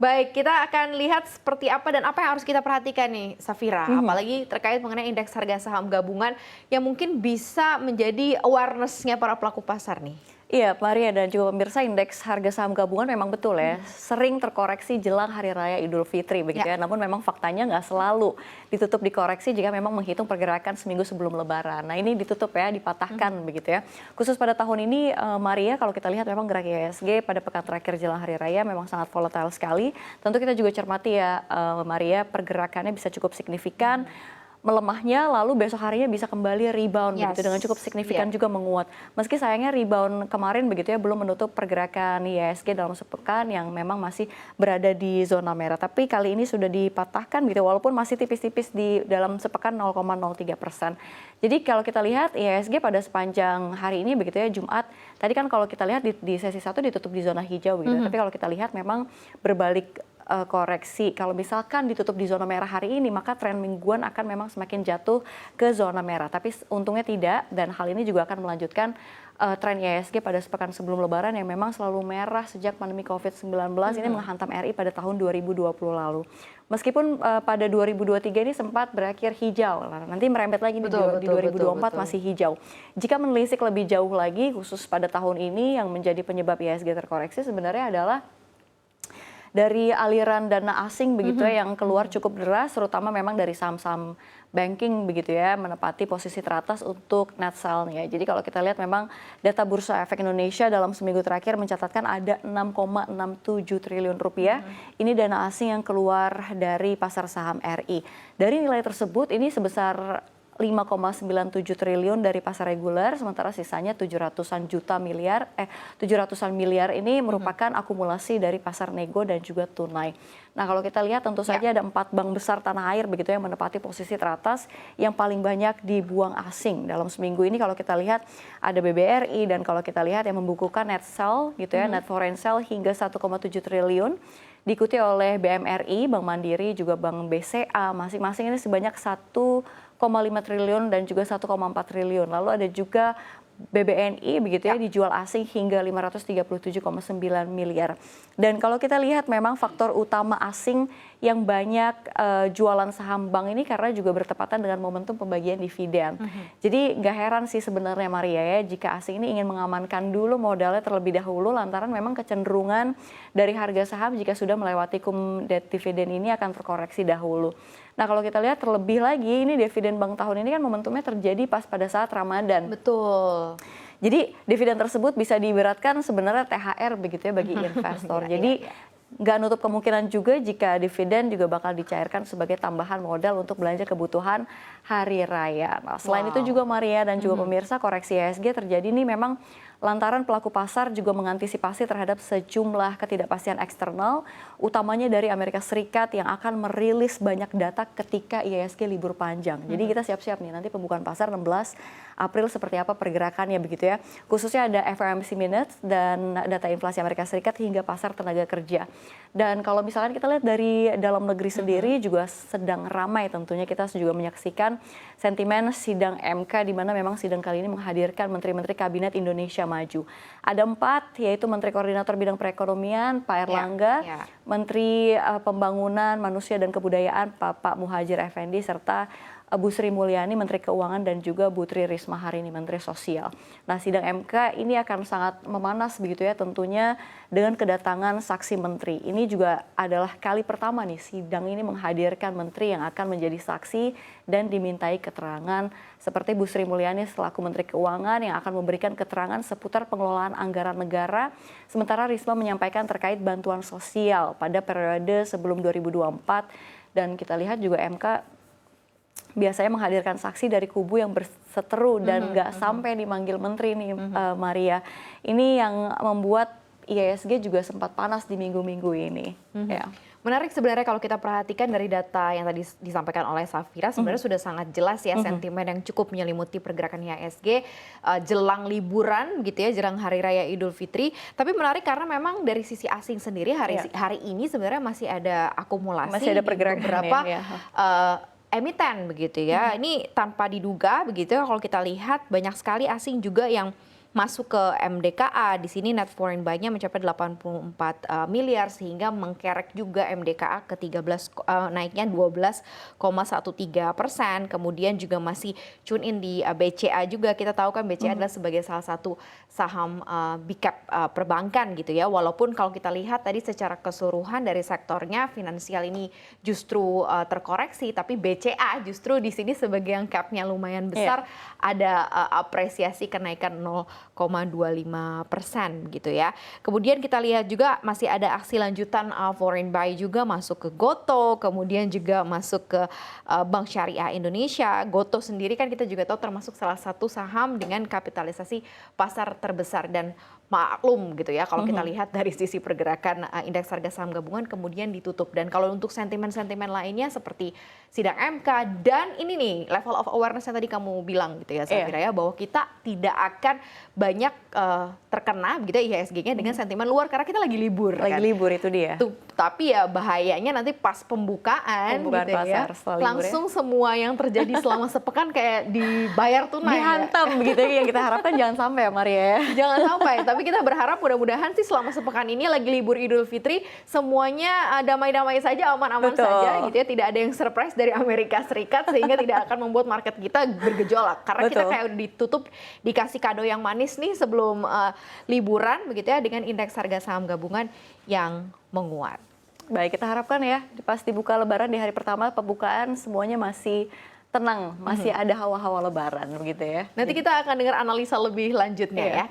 Baik, kita akan lihat seperti apa dan apa yang harus kita perhatikan nih, Safira. Apalagi terkait mengenai indeks harga saham gabungan yang mungkin bisa menjadi awareness-nya para pelaku pasar nih. Iya, Maria dan juga pemirsa, indeks harga saham gabungan memang betul ya, sering terkoreksi jelang Hari Raya Idul Fitri begitu ya. Namun memang faktanya nggak selalu ditutup dikoreksi jika memang menghitung pergerakan seminggu sebelum Lebaran. Nah ini ditutup ya, dipatahkan begitu ya. Khusus pada tahun ini, Maria, kalau kita lihat memang gerak IHSG pada pekan terakhir jelang Hari Raya memang sangat volatile sekali. Tentu kita juga cermati ya, Maria, pergerakannya bisa cukup signifikan. Melemahnya lalu besok harinya bisa kembali rebound begitu dengan cukup signifikan juga menguat. Meski sayangnya rebound kemarin begitu ya belum menutup pergerakan IHSG dalam sepekan yang memang masih berada di zona merah. Tapi kali ini sudah dipatahkan gitu walaupun masih tipis-tipis di dalam sepekan 0,03%. Jadi kalau kita lihat IHSG pada sepanjang hari ini begitu ya Jumat, tadi kan kalau kita lihat di sesi 1 ditutup di zona hijau gitu. Tapi kalau kita lihat memang berbalik koreksi. Kalau misalkan ditutup di zona merah hari ini, maka tren mingguan akan memang semakin jatuh ke zona merah. Tapi untungnya tidak, dan hal ini juga akan melanjutkan tren IHSG pada sepekan sebelum Lebaran yang memang selalu merah sejak pandemi COVID-19 ini menghantam RI pada tahun 2020 lalu. Meskipun pada 2023 ini sempat berakhir hijau, nanti merembet lagi di 2024 masih hijau. Jika menelisik lebih jauh lagi, khusus pada tahun ini yang menjadi penyebab IHSG terkoreksi sebenarnya adalah dari aliran dana asing begitu ya yang keluar cukup deras, terutama memang dari saham-saham banking begitu ya, menepati posisi teratas untuk net sell-nya. Jadi kalau kita lihat memang data Bursa Efek Indonesia dalam seminggu terakhir mencatatkan ada 6,67 triliun rupiah. Ini dana asing yang keluar dari pasar saham RI. Dari nilai tersebut ini sebesar 5,97 triliun dari pasar reguler, sementara sisanya 700-an miliar ini merupakan akumulasi dari pasar nego dan juga tunai. Nah kalau kita lihat tentu saja ada 4 bank besar tanah air begitu yang menepati posisi teratas yang paling banyak dibuang asing dalam seminggu ini. Kalau kita lihat ada BBRI dan kalau kita lihat yang membukukan net sell gitu ya, net foreign sell hingga 1,7 triliun. Diikuti oleh BMRI, Bank Mandiri, juga Bank BCA, masing-masing ini sebanyak 1,5 triliun dan juga 1,4 triliun. Lalu ada juga BBNI begitu ya dijual asing hingga 537,9 miliar. Dan kalau kita lihat memang faktor utama asing yang banyak jualan saham bank ini karena juga bertepatan dengan momentum pembagian dividen. Jadi nggak heran sih sebenarnya Maria ya jika asing ini ingin mengamankan dulu modalnya terlebih dahulu lantaran memang kecenderungan dari harga saham jika sudah melewati dividen ini akan terkoreksi dahulu. Nah kalau kita lihat terlebih lagi ini dividen bank tahun ini kan momentumnya terjadi pas pada saat Ramadan. Betul. Jadi dividen tersebut bisa diibaratkan sebenarnya THR begitu ya bagi investor. Jadi nggak nutup kemungkinan juga jika dividen juga bakal dicairkan sebagai tambahan modal untuk belanja kebutuhan hari raya. Nah, selain itu juga Maria dan juga pemirsa koreksi IHSG terjadi nih memang lantaran pelaku pasar juga mengantisipasi terhadap sejumlah ketidakpastian eksternal, utamanya dari Amerika Serikat yang akan merilis banyak data ketika IHSG libur panjang. Jadi kita siap-siap nih nanti pembukaan pasar 16 April seperti apa pergerakannya begitu ya. Khususnya ada FOMC minutes dan data inflasi Amerika Serikat hingga pasar tenaga kerja. Dan kalau misalkan kita lihat dari dalam negeri sendiri juga sedang ramai tentunya kita juga menyaksikan sentimen sidang MK di mana memang sidang kali ini menghadirkan menteri-menteri kabinet Indonesia Maju. Ada 4 yaitu Menteri Koordinator Bidang Perekonomian Pak Erlangga, Menteri Pembangunan Manusia dan Kebudayaan Pak Muhadjir Effendi serta Bu Sri Mulyani Menteri Keuangan dan juga Bu Tri Risma hari ini Menteri Sosial. Nah sidang MK ini akan sangat memanas begitu ya tentunya dengan kedatangan saksi menteri. Ini juga adalah kali pertama nih sidang ini menghadirkan menteri yang akan menjadi saksi dan dimintai keterangan seperti Bu Sri Mulyani selaku Menteri Keuangan yang akan memberikan keterangan seputar pengelolaan anggaran negara. Sementara Risma menyampaikan terkait bantuan sosial pada periode sebelum 2024 dan kita lihat juga MK biasanya menghadirkan saksi dari kubu yang berseteru dan nggak sampai dimanggil menteri nih Maria. Ini yang membuat IHSG juga sempat panas di minggu-minggu ini. Ya. Menarik sebenarnya kalau kita perhatikan dari data yang tadi disampaikan oleh Safira sebenarnya sudah sangat jelas ya sentimen yang cukup menyelimuti pergerakan IHSG jelang liburan gitu ya, jelang Hari Raya Idul Fitri. Tapi menarik karena memang dari sisi asing sendiri hari ini sebenarnya masih ada akumulasi masih ada pergerakan beberapa emiten begitu ya. Ini tanpa diduga begitu ya kalau kita lihat banyak sekali asing juga yang masuk ke MDKA. Di sini net foreign buy-nya mencapai 84 miliar sehingga mengkerek juga MDKA ke 13 naiknya 12,13%. Kemudian juga masih tune in di BCA juga. Kita tahu kan BCA adalah sebagai salah satu saham big cap perbankan gitu ya. Walaupun kalau kita lihat tadi secara keseluruhan dari sektornya finansial ini justru terkoreksi, tapi BCA justru di sini sebagai yang capnya lumayan besar ada apresiasi kenaikan 0,25% gitu ya. Kemudian kita lihat juga masih ada aksi lanjutan foreign buy juga masuk ke Gotoh, kemudian juga masuk ke Bank Syariah Indonesia. Gotoh sendiri kan kita juga tahu termasuk salah satu saham dengan kapitalisasi pasar terbesar dan maklum gitu ya kalau kita lihat dari sisi pergerakan indeks harga saham gabungan kemudian ditutup. Dan kalau untuk sentimen-sentimen lainnya seperti sidang MK dan ini nih level of awareness yang tadi kamu bilang gitu ya Safira ya, bahwa kita tidak akan banyak terkena gitu ya IHSG-nya dengan sentimen luar karena kita lagi libur. Lagi libur itu dia. Tapi ya bahayanya nanti pas pembukaan gitu pasar ya, langsung semua yang terjadi selama sepekan kayak dibayar tunai. Dihantam begitu ya, yang kita harapkan jangan sampai ya Maria ya. Jangan sampai, tapi kita berharap mudah-mudahan sih selama sepekan ini lagi libur Idul Fitri semuanya damai-damai saja, aman-aman saja gitu ya, tidak ada yang surprise dari Amerika Serikat sehingga tidak akan membuat market kita bergejolak karena kita kayak udah ditutup dikasih kado yang manis nih sebelum liburan begitu ya dengan indeks harga saham gabungan yang menguat. Baik, kita harapkan ya pas dibuka Lebaran di hari pertama pembukaan semuanya masih tenang, masih ada hawa-hawa Lebaran begitu ya. Nanti kita akan dengar analisa lebih lanjutnya ya.